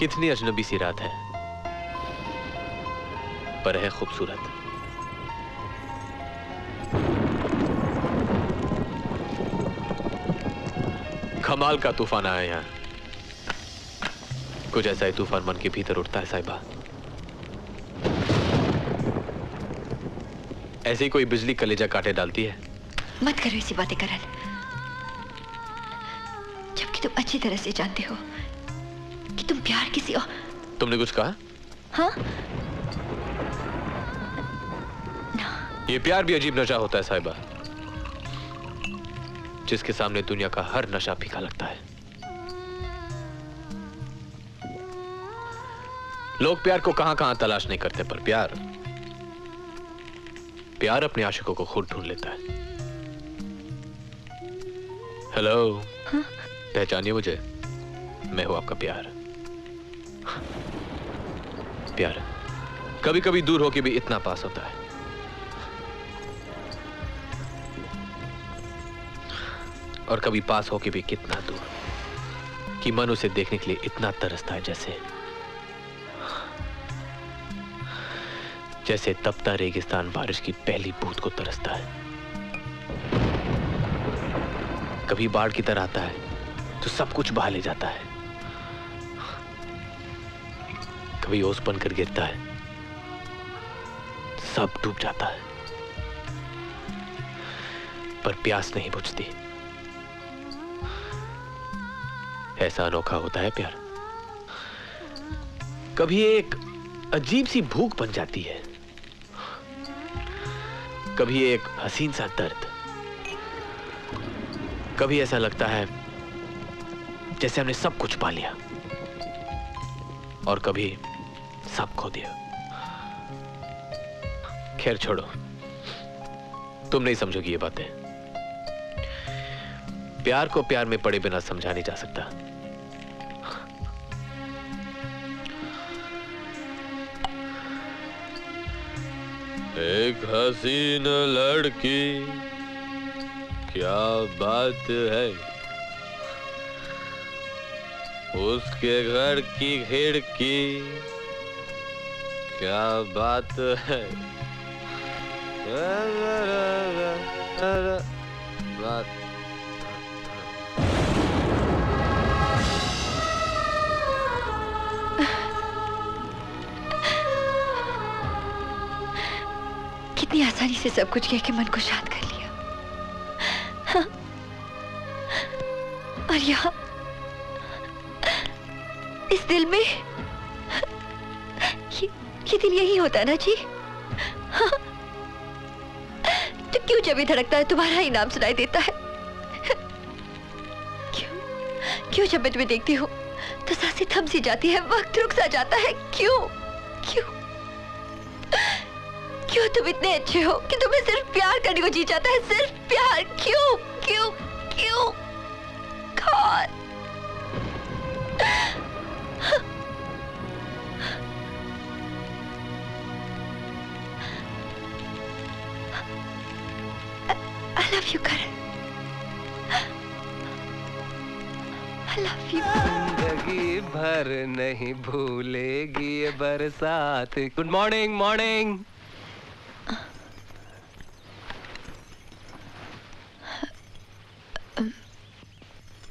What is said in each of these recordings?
कितनी अजनबी सी रात है, पर है खूबसूरत। कमाल का तूफान आया यहाँ। कुछ ऐसा ही तूफान मन के भीतर उठता है साहिबा। ऐसे ही कोई बिजली कलेजा काटे डालती है। मत करो ऐसी बातें करण, जबकि तुम अच्छी तरह से जानते हो कि तुम प्यार किसी और। तुमने कुछ कहा? हाँ? ये प्यार भी अजीब नशा होता है साहिबा, जिसके सामने दुनिया का हर नशा फीका लगता है। लोग प्यार को कहां कहां तलाश नहीं करते, पर प्यार अपने आशिकों को खुद ढूंढ लेता है। हेलो, हाँ? पहचानिए मुझे, मैं हूं आपका प्यार। प्यार कभी कभी दूर होके भी इतना पास होता है। और कभी पास होके भी कितना दूर कि मन उसे देखने के लिए इतना तरसता है, जैसे तपता रेगिस्तान बारिश की पहली बूंद को तरसता है। कभी बाढ़ की तरह आता है तो सब कुछ बहा ले जाता है, कभी ओस बनकर गिरता है, सब डूब जाता है, पर प्यास नहीं बुझती। ऐसा अनोखा होता है प्यार। कभी एक अजीब सी भूख बन जाती है, कभी एक हसीन सा दर्द, कभी ऐसा लगता है जैसे हमने सब कुछ पा लिया, और कभी सब खो दिया। खैर छोड़ो, तुम नहीं समझोगी ये बातें। प्यार को प्यार में पड़े बिना समझा नहीं जा सकता। एक हसीन लड़की, क्या बात है, उसके घर की खिड़की, क्या बात है, बात। कितनी आसानी से सब कुछ कह के मन को शांत कर लिया। हाँ? और यहाँ इस दिल में ये दिल यही होता है ना जी? हाँ? तो क्यों जब भी धड़कता है तुम्हारा ही नाम सुनाई देता है? क्यों जब मैं तुम्हें देखती हूँ तो सांसें थम सी जाती है, वक्त रुक सा जाता है? क्यों क्यों क्यों तुम इतने अच्छे हो कि तुम्हें सिर्फ प्यार करने को जी जाता है? सिर्फ प्यार। क्यों क्यों क्यों? God. I love you, Karan. I love you. जिंदगी भर नहीं भूलेगी ये बरसात। Good morning. मॉर्निंग।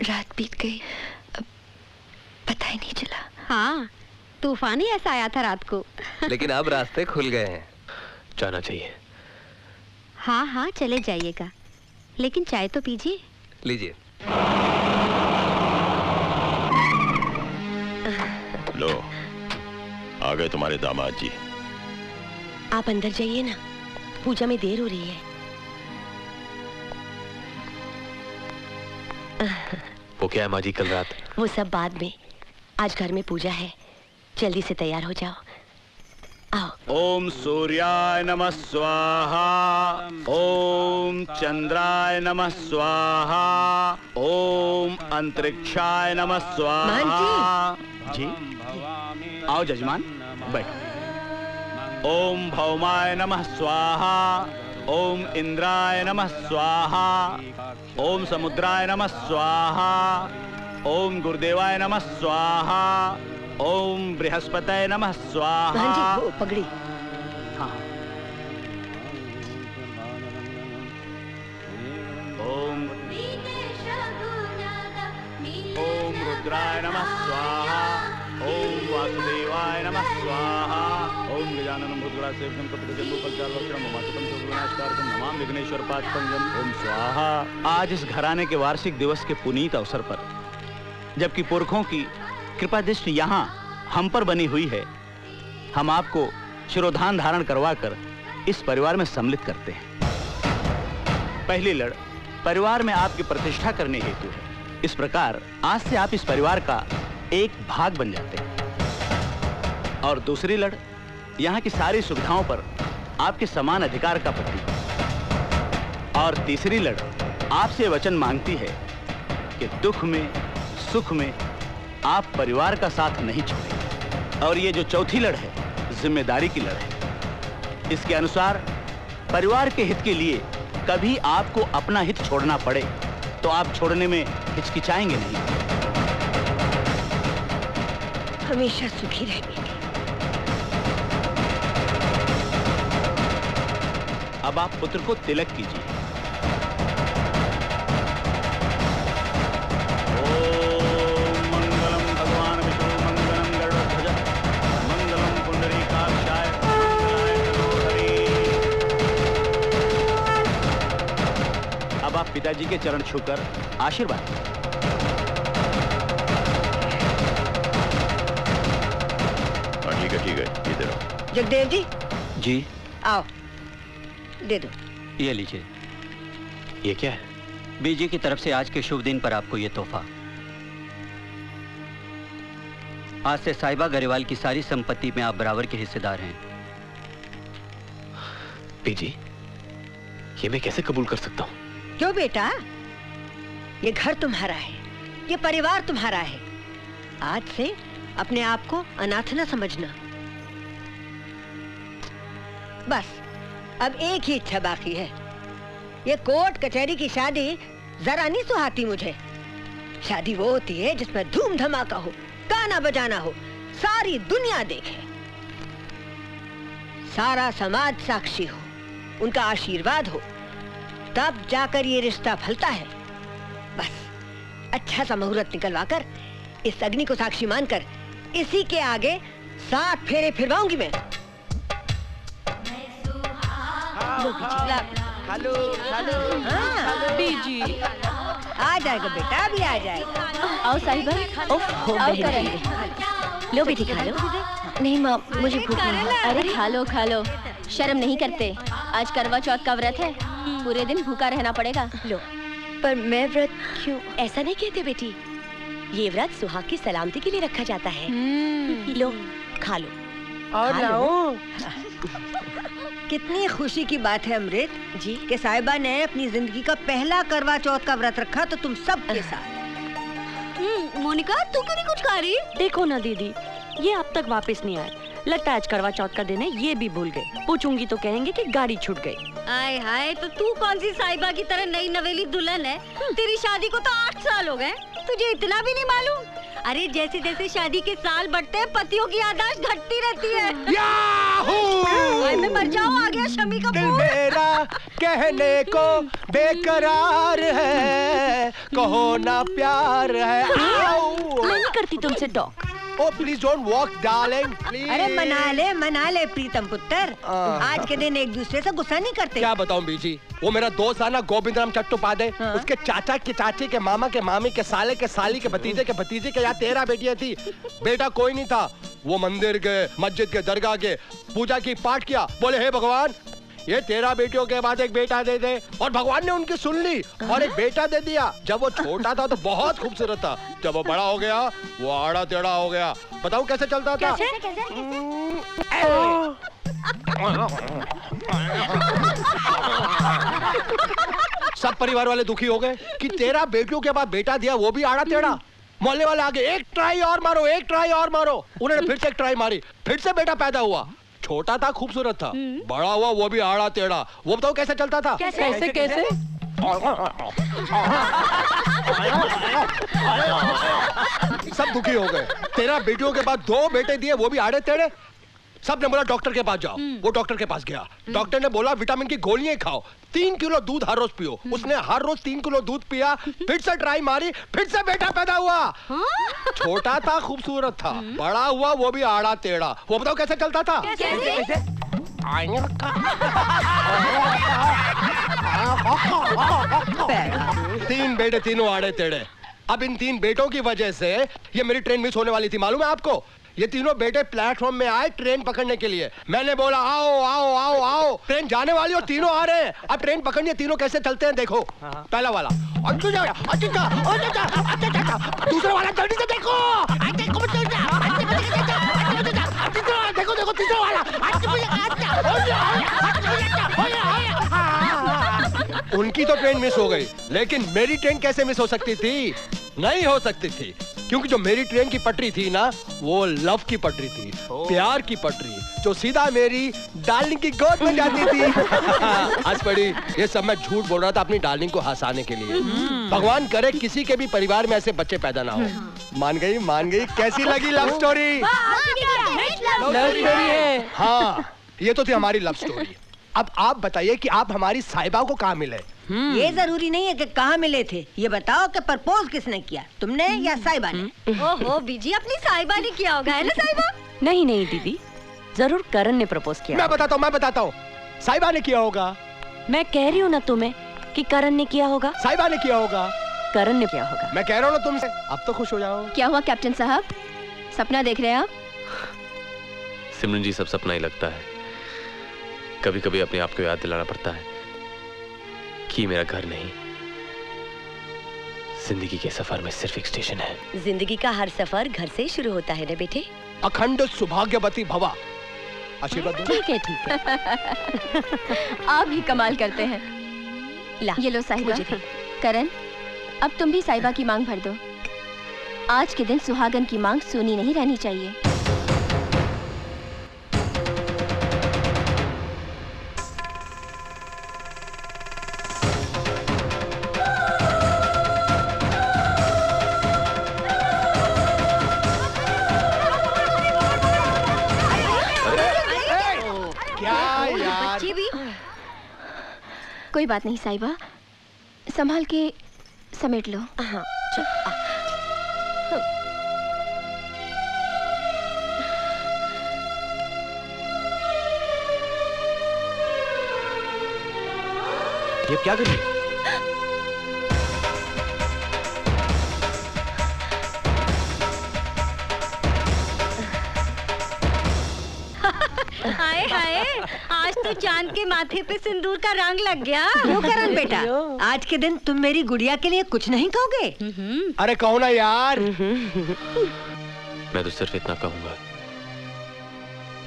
रात बीत गई, पता ही नहीं चला। हाँ, तूफान ही ऐसा आया था रात को। लेकिन अब रास्ते खुल गए हैं, जाना चाहिए। हाँ हाँ, चले जाइएगा, लेकिन चाय तो पीजिए। लीजिए। लो, आ गए तुम्हारे दामाद जी। आप अंदर जाइए ना, पूजा में देर हो रही है। वो क्या है माँ जी कल रात? वो सब बाद में, आज घर में पूजा है, जल्दी से तैयार हो जाओ। आओ। ओम सूर्याय नमः स्वाहा, ओम चंद्राय नमः स्वाहा, ओम अंतरिक्षाय नमः स्वाहा। जी आओ जजमान, बैठो। ओम भौमाय नमः स्वाहा, ओम इंद्राय नमः स्वाहा, ओम समुद्राय नमः स्वाहा, ओम गुरुदेवाय नमः स्वाहा, ओम बृहस्पतये नमः स्वाहा। हाँ जी, वो पगड़ी। हाँ। ओम रुद्राय नमः स्वाहा। ओम वासुदेवाय नमः स्वाहा। ओम गजाननं भूतगणासेवितं कपितजम्बूफलचारुभक्षणं ममासुतं शोकविनाशकारकं नमामि विघ्नेश्वरपादपंकजं। ओम स्वाहा। आज इस घराने के वार्षिक दिवस के पुनीत अवसर पर, जबकि पुरखों की कृपा दृष्टि यहाँ हम पर बनी हुई है, हम आपको शिरोधान धारण करवाकर इस परिवार में सम्मिलित करते हैं। पहली लड़ परिवार में आपकी प्रतिष्ठा करने हेतु है। इस प्रकार आज से आप इस परिवार का एक भाग बन जाते हैं। और दूसरी लड़ यहाँ की सारी सुविधाओं पर आपके समान अधिकार का प्रतीक। और तीसरी लड़ आपसे वचन मांगती है कि दुख में सुख में आप परिवार का साथ नहीं छोड़ेंगे। और ये जो चौथी लड़ है, जिम्मेदारी की लड़ है। इसके अनुसार परिवार के हित के लिए कभी आपको अपना हित छोड़ना पड़े तो आप छोड़ने में हिचकिचाएंगे नहीं। हमेशा सुखी रहेंगे। अब आप पुत्र को तिलक कीजिए। ओम मंगलम भगवान विष्णु मंगलम गरुड़ध्वज मंगलम पुंडरीकाक्षाय मंगलाय तनोहरि। अब आप पिताजी के चरण छूकर आशीर्वाद। ठीक है, इधर आओ। जगदेव जी जी। आओ, दे दो। ये लीजिए। ये क्या है? बीजी की तरफ से आज के शुभ दिन पर आपको ये तोहफा। आज से साहिबा गरेवाल की सारी संपत्ति में आप बराबर के हिस्सेदार हैं। बीजी, ये मैं कैसे कबूल कर सकता हूँ? क्यों बेटा, ये घर तुम्हारा है, ये परिवार तुम्हारा है। आज से अपने आप को अनाथ न समझना। बस अब एक ही इच्छा बाकी है। ये कोर्ट कचहरी की शादी जरा नहीं सुहाती मुझे। शादी वो होती है जिसमें धूम धमाका हो, गाना बजाना हो, सारी दुनिया देखे, सारा समाज साक्षी हो, उनका आशीर्वाद हो, तब जाकर ये रिश्ता फलता है। बस अच्छा सा मुहूर्त निकलवाकर इस अग्नि को साक्षी मानकर इसी के आगे 7 फेरे फिरवाऊंगी मैं। हेलो हेलो बीजी आ जाएगा बेटा, अभी आ जाएगा। आओ साहिबा। लो बेटी खा लो। नहीं माँ, मुझे भूख नहीं है। अरे खा लो। शर्म नहीं करते? आज करवा चौथ का व्रत है, पूरे दिन भूखा रहना पड़ेगा। लो। पर मैं व्रत क्यों? ऐसा नहीं कहते बेटी, ये व्रत सुहाग की सलामती के लिए रखा जाता है। लो खा लो। और लाओ। कितनी खुशी की बात है अमृत जी कि साहिबा ने अपनी जिंदगी का पहला करवा चौथ का व्रत रखा, तो तुम सब के साथ। मोनिका, तू क्यों नहीं कुछ खा रही? देखो ना दीदी, ये अब तक वापस नहीं आए। लगता है आज करवा चौथ का दिन है, ये भी भूल गए। पूछूंगी तो कहेंगे कि गाड़ी छूट गई। आय हाय, तो तू कौन सी साहिबा की तरह नई नवेली दुल्हन है? तेरी शादी को तो 8 साल हो गए, तुझे इतना भी नहीं मालूम? अरे जैसे जैसे शादी के साल बढ़ते हैं, पतियों की याददाश्त घटती रहती है। मैं मर जाऊं, आ गया शमी का दिल मेरा कहने को बेकरार है, कहो ना प्यार है। मैं नहीं करती तुमसे talk. Oh, please don't walk, darling, please. अरे मना ले प्रीतम पुत्र। आज के दिन एक दूसरे से गुस्सा नहीं करते। क्या बताऊं बीजी, वो मेरा दोस्त है ना गोविंदराम चट्टोपाध्याय, उसके चाचा के चाची के मामा के मामी के साले के साली के भतीजे के भतीजे के यहाँ 13 बेटियां थी, बेटा कोई नहीं था। वो मंदिर गए, मस्जिद के दरगाह के पूजा की, पाठ किया, बोले हे भगवान ये 13 बेटियों के बाद एक बेटा दे दे, और भगवान ने उनकी सुन ली और एक बेटा दे दिया। जब वो छोटा था तो बहुत खूबसूरत था, जब वो बड़ा हो गया वो आड़ा टेढ़ा हो गया। बताऊं कैसे चलता था? सब परिवार वाले दुखी हो गए कि 13 बेटियों के बाद बेटा दिया, वो भी आड़ा टेढ़ा। मोहल्ले वाले आगे एक ट्राई और मारो, एक ट्राई और मारो। उन्होंने फिर से एक ट्राई मारी, फिर से बेटा पैदा हुआ। छोटा था, खूबसूरत था, बड़ा हुआ वो भी आड़ा टेढ़ा। वो बताओ कैसे चलता था? कैसे? सब दुखी हो गए। 13 बेटियों के बाद 2 बेटे दिए, वो भी आड़े टेढ़े। सब ने बोला डॉक्टर के पास जाओ। वो डॉक्टर के पास गया। डॉक्टर ने बोला विटामिन की गोलियां खाओ, 3 किलो दूध हर रोज पियो। उसने हर रोज 3 किलो दूध पिया, फिर से ट्राई मारी, फिर से बेटा पैदा हुआ। छोटा था, खूबसूरत था। बड़ा हुआ, वो भी आड़ा टेढ़ा। वो बताओ कैसे चलता था? कैसे? 3 बेटे, तीनों आड़े टेढ़े। अब इन 3 बेटों की वजह से ये मेरी ट्रेन मिस होने वाली थी, मालूम है आपको? ये तीनों बेटे प्लेटफॉर्म में आए ट्रेन पकड़ने के लिए। मैंने बोला आओ आओ आओ आओ, ट्रेन जाने वाली और तीनों आ रहे हैं। अब ट्रेन पकड़नी है, तीनों कैसे चलते हैं देखो। पहला वाला दूसरा वाला जल्दी से देखो, देखो देखो तीसरा वाला। उनकी तो ट्रेन मिस हो गई, लेकिन मेरी ट्रेन कैसे मिस हो सकती थी? नहीं हो सकती थी, क्योंकि जो मेरी ट्रेन की पटरी थी ना, वो लव की पटरी थी, प्यार की पटरी, जो सीधा मेरी डार्लिंग की गोद में जाती थी। आज पड़ी, ये सब मैं झूठ बोल रहा था अपनी डार्लिंग को हंसाने के लिए। भगवान करे किसी के भी परिवार में ऐसे बच्चे पैदा ना हो। मान गई, मान गई। कैसी लगी लव स्टोरी? हाँ, ये तो थी हमारी लव स्टोरी। अब आप बताइए कि आप हमारी साहिबा को कहाँ मिले? ये जरूरी नहीं है कि कहाँ मिले थे, ये बताओ कि प्रपोज किसने किया, तुमने या साहिबा ने? ओहो बीजी, अपनी साहिबा ने किया होगा, है ना साहिबा? नहीं नहीं दीदी, जरूर करण ने प्रपोज किया। मैं बताता हूँ, साहिबा ने किया होगा। मैं कह रही हूँ ना तुम्हें कि करण ने किया होगा। साहिबा ने किया होगा। करण ने किया होगा। मैं कह रहा हूँ ना तुमसे, अब तो खुश हो जाओ। क्या हुआ कैप्टन साहब, सपना देख रहे हैं आप? सिमरन जी, सब सपना ही लगता है। कभी कभी अपने आप को याद दिलाना पड़ता है कि मेरा घर नहीं, जिंदगी के सफर में सिर्फ एक स्टेशन है। जिंदगी का हर सफर घर से शुरू होता है ना बेटे। अखंड सौभाग्यवती भवा। आशीर्वाद दो। ठीक है ठीक है। आप भी कमाल करते हैं। ला, ये लो साहिबा। करण, अब तुम भी साहिबा की मांग भर दो। आज के दिन सुहागन की मांग सुनी नहीं रहनी चाहिए। कोई बात नहीं साहिबा, संभाल के समेट लो। हाँ, ये क्या कर रही है? हाय हाय, आज तो चांद के माथे पे सिंदूर का रंग लग गया। वो करण बेटा, आज के दिन तुम मेरी गुड़िया के लिए कुछ नहीं कहोगे? अरे कहो ना यार। मैं तो सिर्फ इतना कहूंगा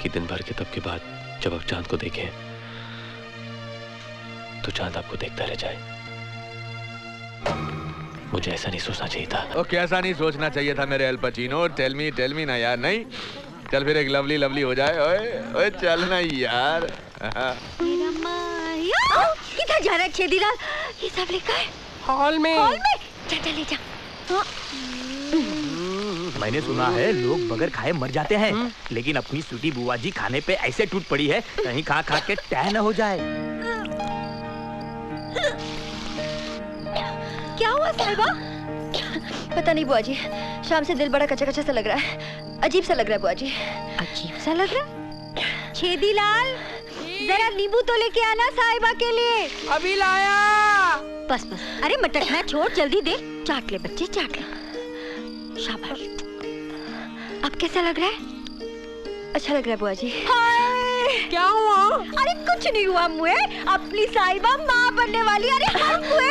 कि दिन भर के तब के बाद जब आप चांद को देखें तो चांद आपको देखता रह जाए। मुझे ऐसा नहीं सोचना चाहिए था। ओ कैसा नहीं सोचना चाहिए था मेरे अल पचीनो? टेल मी ना यार। नहीं चल फिर एक लवली लवली हो जाए। ओए ओए चल ना यार। किधर जा रहा है छेदीलाल? ये सब लेकर है हॉल में। हॉल में? चल ले जा। मैंने सुना है लोग बगैर खाए मर जाते हैं, लेकिन अपनी स्वीटी बुआ जी खाने पे ऐसे टूट पड़ी है, कहीं खा खा के टह न हो जाए। क्या हुआ साहिबा? पता नहीं बुआ जी, शाम से दिल बड़ा कच्चा कच्चा सा लग रहा है, अजीब सा लग रहा है बुआ जी। अजीब सा लग रहा है? छेदीलाल, जरा नींबू तो लेके आना साहिबा के लिए। अभी लाया। बस बस, अरे मटकना छोड़, जल्दी दे। चाट ले बच्चे, चाट ले। शाबाश। अब कैसा लग रहा है? अच्छा लग रहा है बुआ जी। क्या हुआ? अरे कुछ नहीं हुआ मुए, अपनी साहिबा माँ बनने वाली। अरे हम हुए।